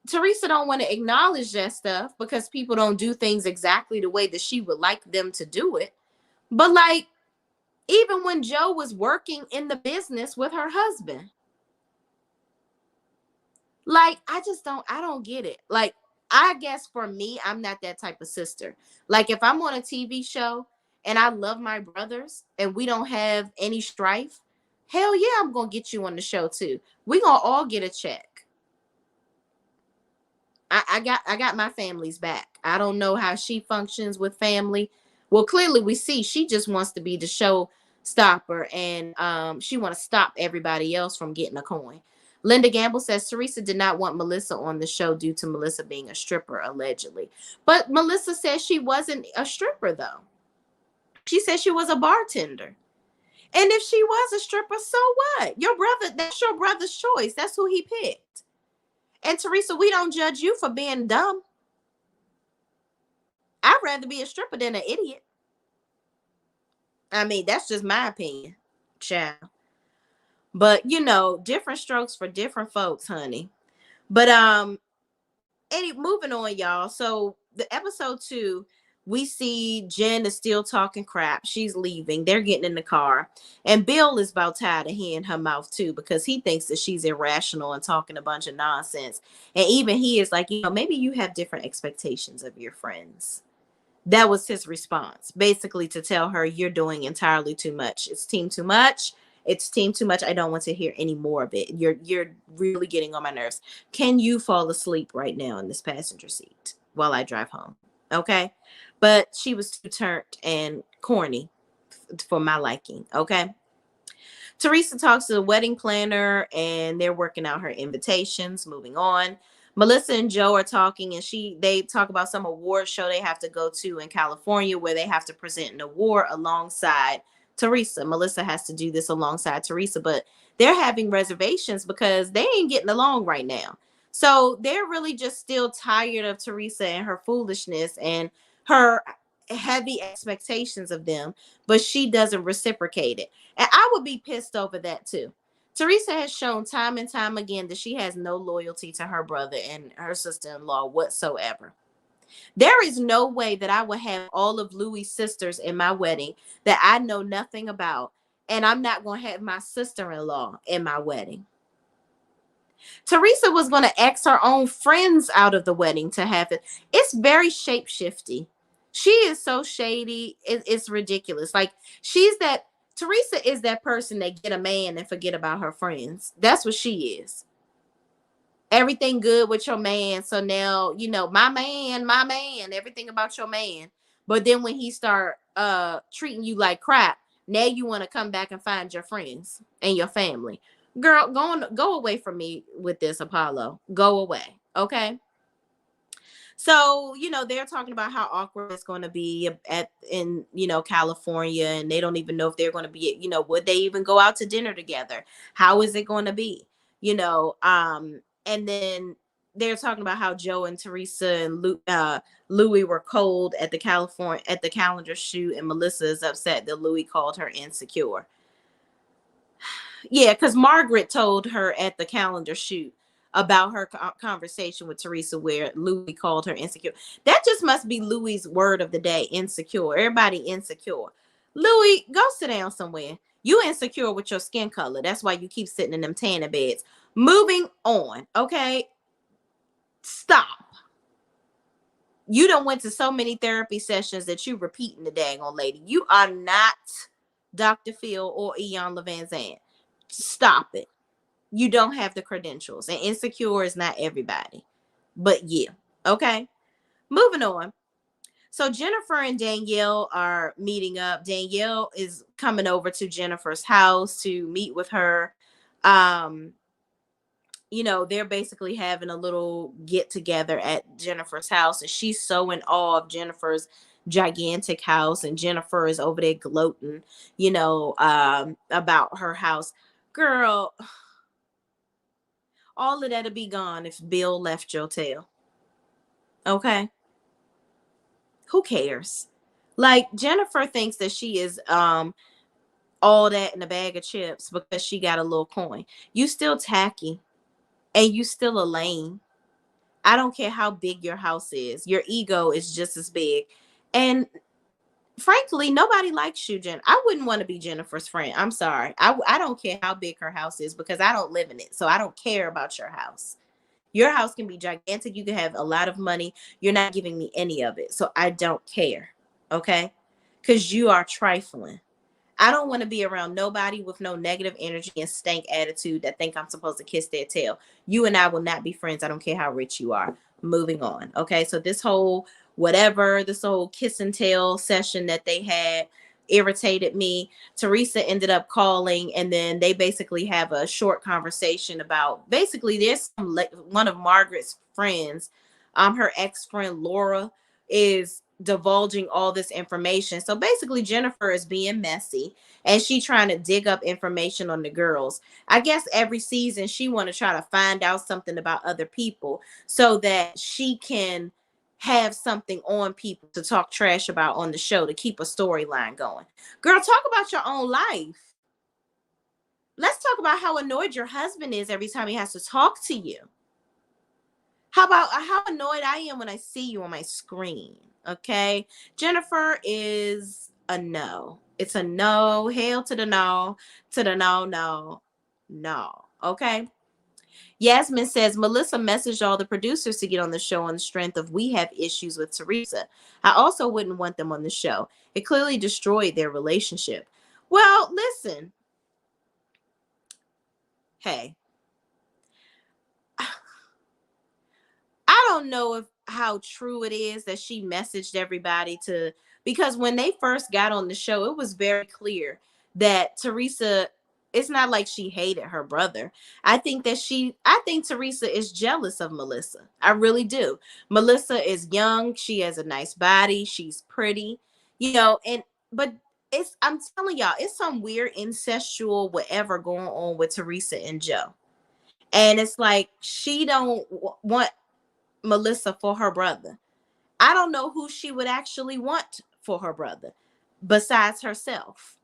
Teresa don't want to acknowledge that stuff because people don't do things exactly the way that she would like them to do it. But like, even when Joe was working in the business with her husband, like, I don't get it. Like, I guess for me, I'm not that type of sister. Like, if I'm on a TV show and I love my brothers and we don't have any strife, hell yeah, I'm going to get you on the show too. We're going to all get a check. I got my family's back. I don't know how she functions with family. Well, clearly we see she just wants to be the show stopper, and she want to stop everybody else from getting a coin. Linda Gamble says Teresa did not want Melissa on the show due to Melissa being a stripper, allegedly. But Melissa says she wasn't a stripper, though. She said she was a bartender. And if she was a stripper, so what? Your brother, that's your brother's choice. That's who he picked. And Teresa, we don't judge you for being dumb. I'd rather be a stripper than an idiot. I mean, that's just my opinion, child. But different strokes for different folks, honey. But moving on, y'all. So the episode 2, we see Jen is still talking crap. She's leaving. They're getting in the car. And Bill is about tired of hearing her mouth too, because he thinks that she's irrational and talking a bunch of nonsense. And even he is like, maybe you have different expectations of your friends. That was his response, basically to tell her, you're doing entirely too much. It's team too much. It's team too much. I don't want to hear any more of it. You're really getting on my nerves. Can you fall asleep right now in this passenger seat while I drive home? Okay. But she was too turned and corny for my liking. Okay. Teresa talks to the wedding planner and they're working out her invitations. Moving on. Melissa and Joe are talking, and they talk about some award show they have to go to in California where they have to present an award alongside Teresa. Melissa has to do this alongside Teresa, but they're having reservations because they ain't getting along right now. So they're really just still tired of Teresa and her foolishness and her heavy expectations of them, but she doesn't reciprocate it. And I would be pissed over that too. Teresa has shown time and time again that she has no loyalty to her brother and her sister-in-law whatsoever. There is no way that I would have all of Louis' sisters in my wedding that I know nothing about, and I'm not going to have my sister-in-law in my wedding. Teresa was going to X her own friends out of the wedding to have it. It's very shapeshifty. She is so shady. It's ridiculous. Like, Teresa is that person that get a man and forget about her friends. That's what she is. Everything good with your man. So now, my man, everything about your man. But then when he start treating you like crap, now you want to come back and find your friends and your family. Girl, go away from me with this, Apollo. Go away. Okay. So, they're talking about how awkward it's going to be in California, and they don't even know if they're going to be, would they even go out to dinner together? How is it going to be? And then they're talking about how Joe and Teresa and Louis were cold at the calendar shoot, and Melissa is upset that Louis called her insecure. Yeah, because Margaret told her at the calendar shoot about her conversation with Teresa where Louis called her insecure. That just must be Louis' word of the day, insecure. Everybody insecure. Louis, go sit down somewhere. You insecure with your skin color. That's why you keep sitting in them tanning beds. Moving on, okay? Stop. You done went to so many therapy sessions that you repeating the dang old lady. You are not Dr. Phil or Iyanla Vanzant. Stop it. You don't have the credentials, and insecure is not everybody, but yeah. Okay. Moving on. So Jennifer and Danielle are meeting up. Danielle is coming over to Jennifer's house to meet with her. They're basically having a little get together at Jennifer's house, and she's so in awe of Jennifer's gigantic house, and Jennifer is over there gloating, about her house. Girl, all of that'll be gone if Bill left your tail. Okay? Who cares? Like, Jennifer thinks that she is all that in a bag of chips because she got a little coin. You still tacky, and you still a lame. I don't care how big your house is. Your ego is just as big. And frankly, nobody likes you, Jen. I wouldn't want to be Jennifer's friend. I'm sorry. I don't care how big her house is because I don't live in it. So I don't care about your house. Your house can be gigantic. You can have a lot of money. You're not giving me any of it. So I don't care. Okay? Because you are trifling. I don't want to be around nobody with no negative energy and stank attitude that think I'm supposed to kiss their tail. You and I will not be friends. I don't care how rich you are. Moving on. Okay, so this whole whatever, this whole kiss and tell session that they had irritated me. Teresa ended up calling, and then they basically have a short conversation about basically there's one of Margaret's friends, her ex friend Laura, is divulging all this information. So basically, Jennifer is being messy and she trying to dig up information on the girls. I guess every season she want to try to find out something about other people so that she can have something on people to talk trash about on the show to keep a storyline going. Girl, talk about your own life. Let's talk about how annoyed your husband is every time he has to talk to you. How about how annoyed I am when I see you on my screen? Okay. Jennifer is a no. It's a no. Hail to the no, to the no, no, no. Okay. Yasmin says Melissa messaged all the producers to get on the show on the strength of we have issues with Teresa. I also wouldn't want them on the show. It clearly destroyed their relationship. Well, listen. Hey, I don't know if how true it is that she messaged everybody to, because when they first got on the show, it was very clear that Teresa, it's not like she hated her brother. I think Teresa is jealous of Melissa. I really do. Melissa is young, she has a nice body, she's pretty, and but I'm telling y'all, it's some weird incestual whatever going on with Teresa and Joe. And it's like she don't want Melissa for her brother. I don't know who she would actually want for her brother besides herself.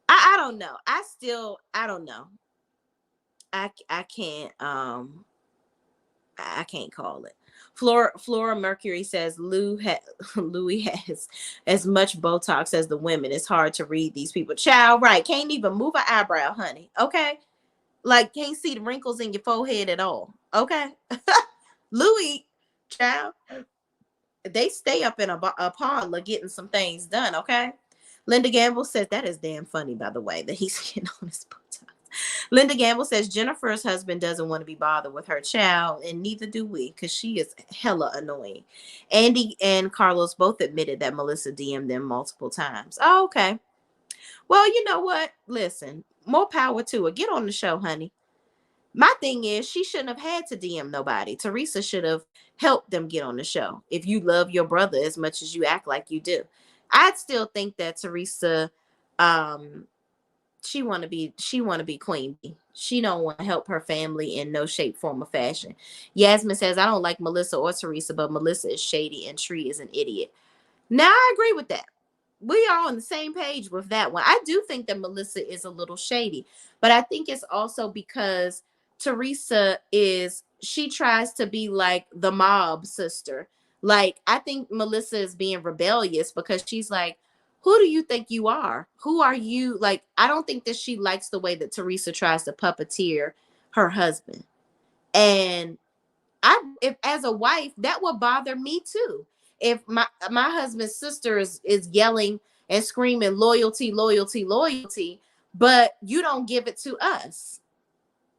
I don't know. I don't know. I can't I can't call it. Flora Mercury says Louis has as much Botox as the women. It's hard to read these people. Child, right? Can't even move an eyebrow, honey. Okay, like can't see the wrinkles in your forehead at all. Okay, Louis, child, they stay up in a parlor getting some things done. Okay. Linda Gamble says that is damn funny, by the way, that he's getting on his Botox. Linda Gamble says Jennifer's husband doesn't want to be bothered with her child, and neither do we, because she is hella annoying. Andy and Carlos both admitted that Melissa DM'd them multiple times. Oh, okay. Well, you know what? Listen, more power to her. Get on the show, honey. My thing is, she shouldn't have had to DM nobody. Teresa should have helped them get on the show. If you love your brother as much as you act like you do, I'd still think that Teresa, she want to be queen bee. She don't want to help her family in no shape, form, or fashion. Yasmin says I don't like Melissa or Teresa, but Melissa is shady and Tree is an idiot. Now I agree with that. We are on the same page with that one. I do think that Melissa is a little shady, but I think it's also because Teresa she tries to be like the mob sister. Like, I think Melissa is being rebellious because she's like, who do you think you are? Who are you? Like, I don't think that she likes the way that Teresa tries to puppeteer her husband. And if as a wife, that would bother me too. If my husband's sister is yelling and screaming loyalty, loyalty, loyalty, but you don't give it to us,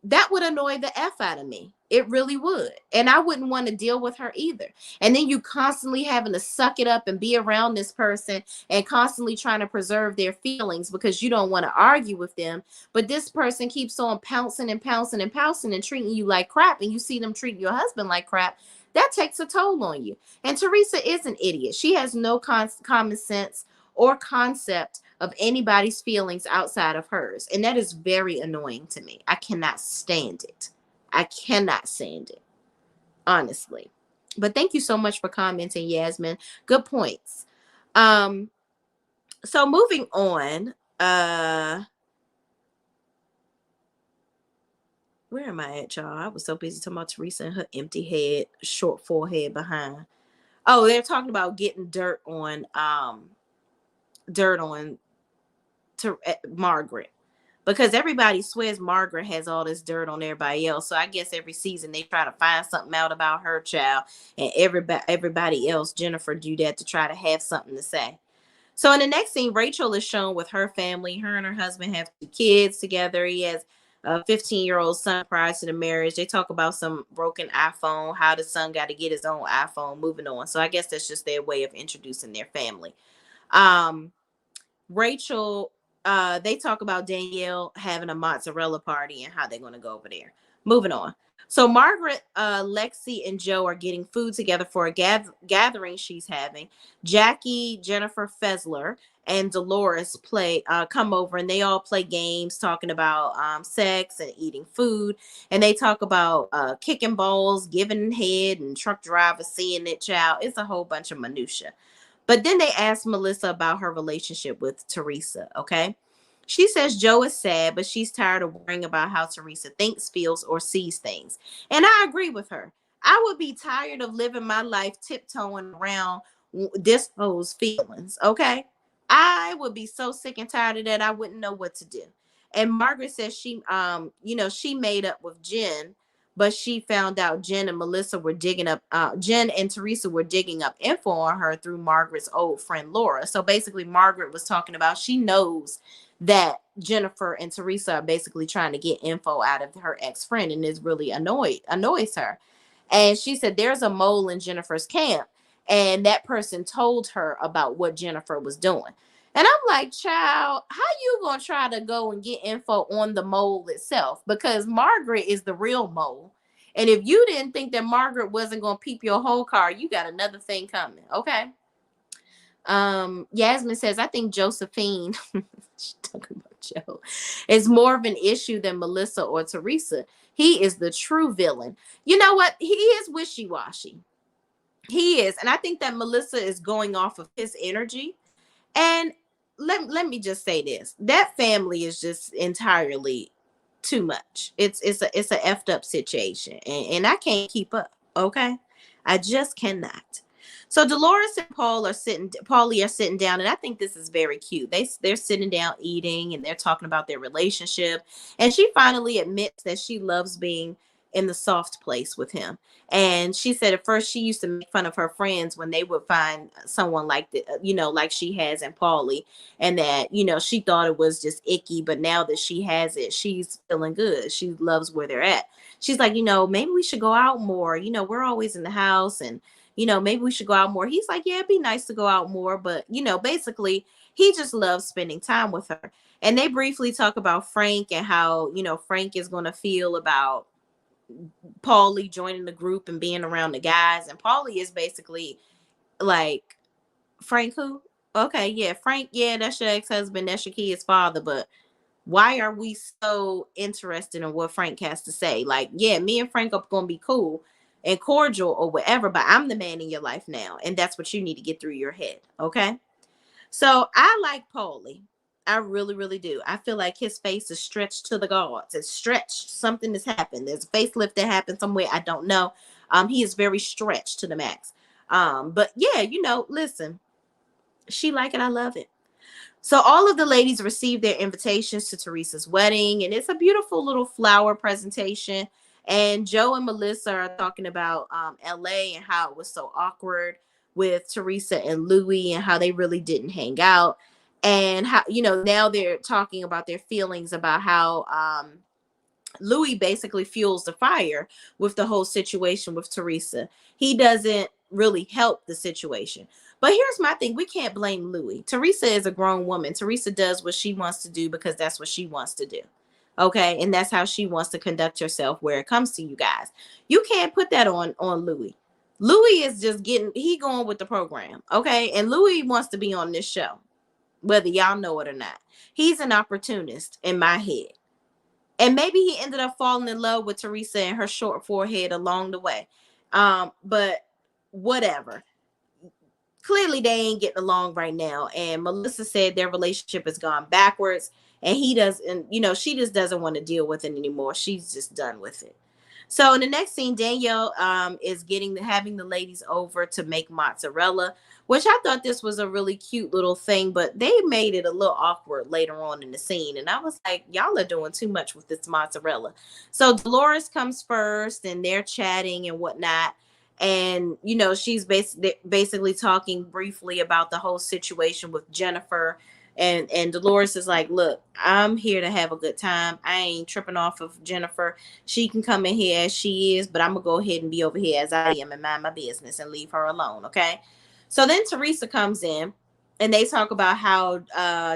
that would annoy the F out of me. It really would. And I wouldn't want to deal with her either. And then you constantly having to suck it up and be around this person and constantly trying to preserve their feelings because you don't want to argue with them. But this person keeps on pouncing and pouncing and pouncing and treating you like crap. And you see them treating your husband like crap. That takes a toll on you. And Teresa is an idiot. She has no common sense or concept of anybody's feelings outside of hers. And that is very annoying to me. I cannot stand it. I cannot stand it, honestly. But thank you so much for commenting, Yasmin. Good points. So moving on, where am I at, y'all? I was so busy talking about Teresa and her empty head, short forehead behind. Oh, they're talking about getting dirt on to Margaret, because everybody swears Margaret has all this dirt on everybody else. So I guess every season they try to find something out about her child, and everybody else, Jennifer, do that to try to have something to say. So in the next scene, Rachel is shown with her family. Her and her husband have 2 kids together. He has a 15-year-old son prior to the marriage. They talk about some broken iPhone, how the son got to get his own iPhone, moving on. So I guess that's just their way of introducing their family. Um, Rachel, they talk about Danielle having a mozzarella party and how they're going to go over there. Moving on. So Margaret, Lexi, and Joe are getting food together for a gathering she's having. Jackie, Jennifer Fessler, and Dolores come over, and they all play games talking about sex and eating food. And they talk about kicking balls, giving head, and truck drivers seeing it. Child, it's a whole bunch of minutia. But then they asked Melissa about her relationship with Teresa. Okay. She says Joe is sad, but she's tired of worrying about how Teresa thinks, feels, or sees things. And I agree with her. I would be tired of living my life tiptoeing around this whole's feelings. Okay. I would be so sick and tired of that. I wouldn't know what to do. And Margaret says she made up with Jen, but she found out Jen and Melissa were Jen and Teresa were digging up info on her through Margaret's old friend Laura. So basically, Margaret was talking about she knows that Jennifer and Teresa are basically trying to get info out of her ex-friend, and is really annoys her. And she said there's a mole in Jennifer's camp, and that person told her about what Jennifer was doing. And I'm like, child, how you gonna try to go and get info on the mole itself? Because Margaret is the real mole. And if you didn't think that Margaret wasn't gonna peep your whole car, you got another thing coming. Okay. Yasmin says, I think Josephine, she's talking about Joe, is more of an issue than Melissa or Teresa. He is the true villain. You know what? He is wishy-washy. He is. And I think that Melissa is going off of his energy. And let me just say this. That family is just entirely too much. It's a effed up situation. And I can't keep up. Okay. I just cannot. So Dolores and Paulie are sitting down, and I think this is very cute. They're sitting down eating, and they're talking about their relationship. And she finally admits that she loves being in the soft place with him. And she said at first she used to make fun of her friends when they would find someone like like she has in Paulie, and that she thought it was just icky. But now that she has it, she's feeling good. She loves where they're at. She's like, maybe we should go out more. We're always in the house, and maybe we should go out more. He's like, yeah, it'd be nice to go out more. But, basically, he just loves spending time with her. And they briefly talk about Frank and how, Frank is going to feel about Paulie joining the group and being around the guys. And Paulie is basically like, Frank who? Okay, yeah, Frank, yeah, that's your ex-husband, that's your kid's father. But why are we so interested in what Frank has to say? Like, yeah, me and Frank are going to be cool and cordial or whatever, but I'm the man in your life now, and that's what you need to get through your head. Okay. So I like Paulie. I really, really do. I feel like his face is stretched to the gods. It's stretched. Something has happened. There's a facelift that happened somewhere. I don't know. He is very stretched to the max. But yeah, listen, she like it. I love it. So all of the ladies received their invitations to Teresa's wedding, and it's a beautiful little flower presentation. And Joe and Melissa are talking about LA and how it was so awkward with Teresa and Louis and how they really didn't hang out. And how, now they're talking about their feelings about how Louis basically fuels the fire with the whole situation with Teresa. He doesn't really help the situation. But here's my thing. We can't blame Louis. Teresa is a grown woman. Teresa does what she wants to do because that's what she wants to do. Okay. And that's how she wants to conduct herself where it comes to you guys. You can't put that on Louis. Louis is just he going with the program. Okay. And Louis wants to be on this show, whether y'all know it or not. He's an opportunist in my head. And maybe he ended up falling in love with Teresa and her short forehead along the way. But whatever. Clearly they ain't getting along right now. And Melissa said their relationship has gone backwards, and he doesn't, she just doesn't want to deal with it anymore. She's just done with it. So in the next scene, Danielle is having the ladies over to make mozzarella, which I thought this was a really cute little thing, but they made it a little awkward later on in the scene. And I was like, y'all are doing too much with this mozzarella. So Dolores comes first, and they're chatting and whatnot. And, she's basically talking briefly about the whole situation with Jennifer And Dolores is like, look, I'm here to have a good time. I ain't tripping off of Jennifer. She can come in here as she is, but I'm gonna go ahead and be over here as I am and mind my business and leave her alone. Okay. So then Teresa comes in and they talk about how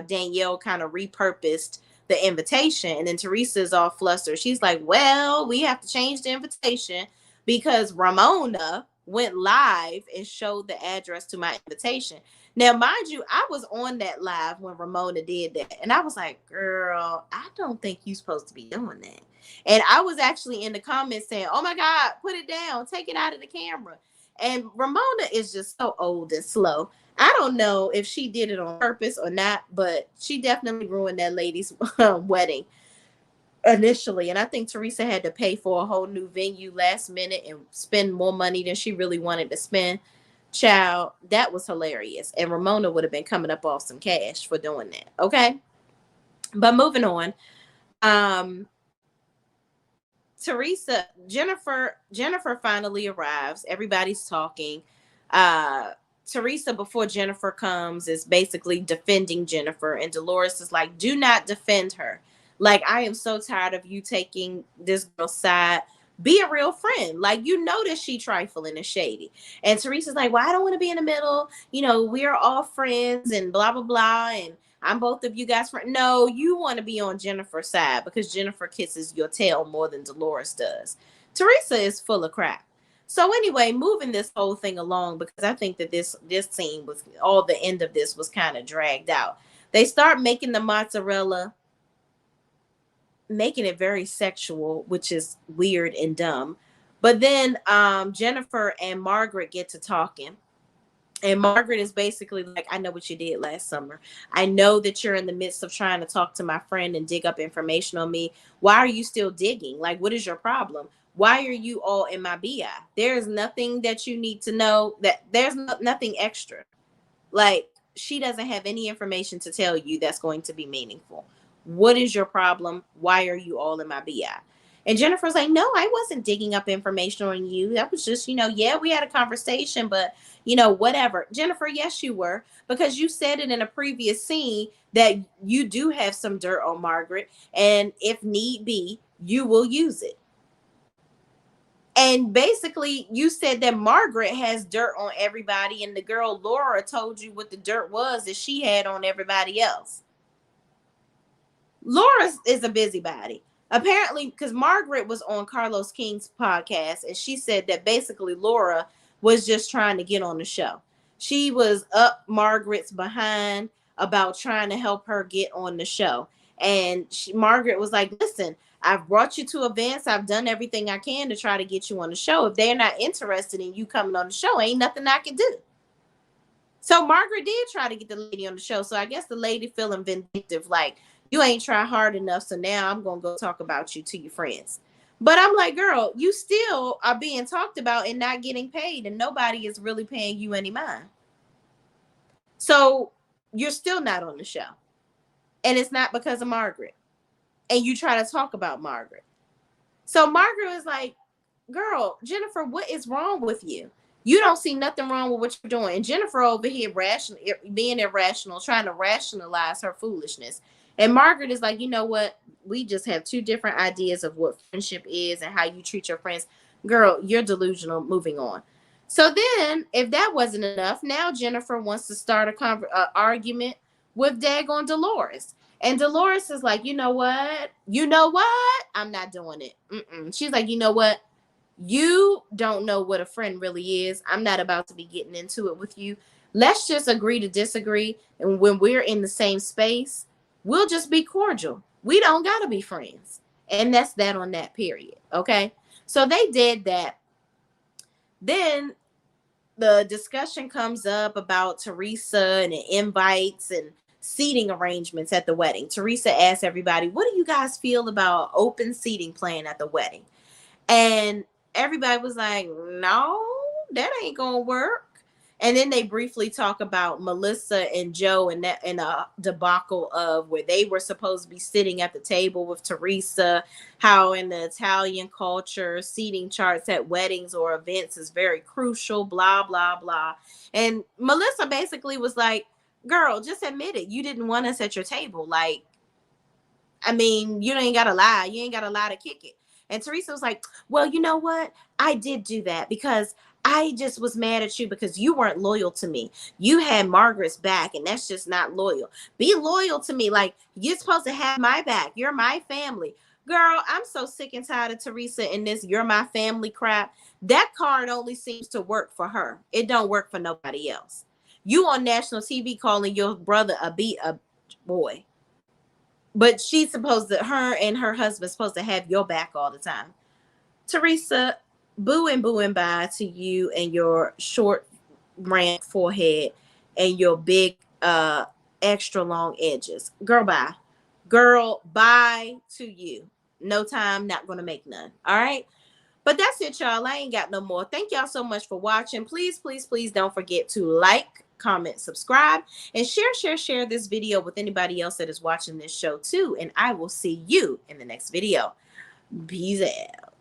Danielle kind of repurposed the invitation. And then Teresa is all flustered. She's like, well, we have to change the invitation because Ramona went live and showed the address to my invitation. Now, mind you, I was on that live when Ramona did that. And I was like, girl, I don't think you're supposed to be doing that. And I was actually in the comments saying, oh my God, put it down, take it out of the camera. And Ramona is just so old and slow. I don't know if she did it on purpose or not, but she definitely ruined that lady's wedding initially. And I think Teresa had to pay for a whole new venue last minute and spend more money than she really wanted to spend. Child, that was hilarious. And Ramona would have been coming up off some cash for doing that. Okay. But moving on. Um, Jennifer finally arrives. Everybody's talking. Uh Teresa, before Jennifer comes, is basically defending Jennifer, and Dolores is like, do not defend her. Like, I am so tired of you taking this girl's side. Be a real friend. Like, you know that she trifling and shady. And Teresa's like, well, I don't want to be in the middle. We're all friends and blah blah blah. And I'm both of you guys friends. No, you want to be on Jennifer's side because Jennifer kisses your tail more than Dolores does. Teresa is full of crap. So anyway, moving this whole thing along, because I think that this scene was all, the end of this was kind of dragged out. They start making the mozzarella, making it very sexual, which is weird and dumb. But then Jennifer and Margaret get to talking. And Margaret is basically like, I know what you did last summer. I know that you're in the midst of trying to talk to my friend and dig up information on me. Why are you still digging? Like, what is your problem? Why are you all in my BI? There's nothing that you need to know, that there's nothing extra. Like, she doesn't have any information to tell you that's going to be meaningful. What is your problem? Why are you all in my BI? And Jennifer's like, no, I wasn't digging up information on you. That was just, yeah, we had a conversation, but, whatever. Jennifer, yes, you were, because you said it in a previous scene that you do have some dirt on Margaret. And if need be, you will use it. And basically, you said that Margaret has dirt on everybody, and the girl Laura told you what the dirt was that she had on everybody else. Laura is a busybody. Apparently, because Margaret was on Carlos King's podcast, and she said that basically Laura was just trying to get on the show. She was up Margaret's behind about trying to help her get on the show. And Margaret was like, listen, I've brought you to events. I've done everything I can to try to get you on the show. If they're not interested in you coming on the show, ain't nothing I can do. So Margaret did try to get the lady on the show. So I guess the lady feeling vindictive, like, you ain't try hard enough, so now I'm going to go talk about you to your friends. But I'm like, girl, you still are being talked about and not getting paid, and nobody is really paying you any mind. So you're still not on the show. And it's not because of Margaret. And you try to talk about Margaret. So Margaret was like, girl, Jennifer, what is wrong with you? You don't see nothing wrong with what you're doing. And Jennifer over here being irrational, trying to rationalize her foolishness. And Margaret is like, you know what? We just have two different ideas of what friendship is and how you treat your friends. Girl, you're delusional. Moving on. So then, if that wasn't enough, now Jennifer wants to start a argument with daggone Dolores. And Dolores is like, you know what? I'm not doing it. She's like, you know what? You don't know what a friend really is. I'm not about to be getting into it with you. Let's just agree to disagree. And when we're in the same space, we'll just be cordial. We don't got to be friends. And that's that on that period. Okay. So they did that. Then the discussion comes up about Teresa and the invites and seating arrangements at the wedding. Teresa asked everybody, what do you guys feel about open seating plan at the wedding? And everybody was like, no, that ain't gonna work. And then they briefly talk about Melissa and Joe and a debacle of where they were supposed to be sitting at the table with Teresa, how in the Italian culture, seating charts at weddings or events is very crucial, blah, blah, blah. And Melissa basically was like, girl, just admit it. You didn't want us at your table. Like, I mean, you ain't gotta lie. You ain't gotta lie to kick it. And Teresa was like, well, you know what? I did do that because I just was mad at you because you weren't loyal to me. You had Margaret's back, and that's just not loyal. Be loyal to me. Like, you're supposed to have my back. You're my family. Girl, I'm so sick and tired of Teresa and this you're my family crap. That card only seems to work for her. It don't work for nobody else. You on national TV calling your brother a boy. But she's supposed to, her and her husband supposed to have your back all the time. Teresa, boo and bye to you and your short rant forehead and your big extra long edges. Girl, bye. Girl, bye to you. No time, not gonna make none. All right. But that's it, y'all. I ain't got no more. Thank y'all so much for watching. Please, please, please don't forget to like, comment, subscribe, and share this video with anybody else that is watching this show too. And I will see you in the next video. Peace out.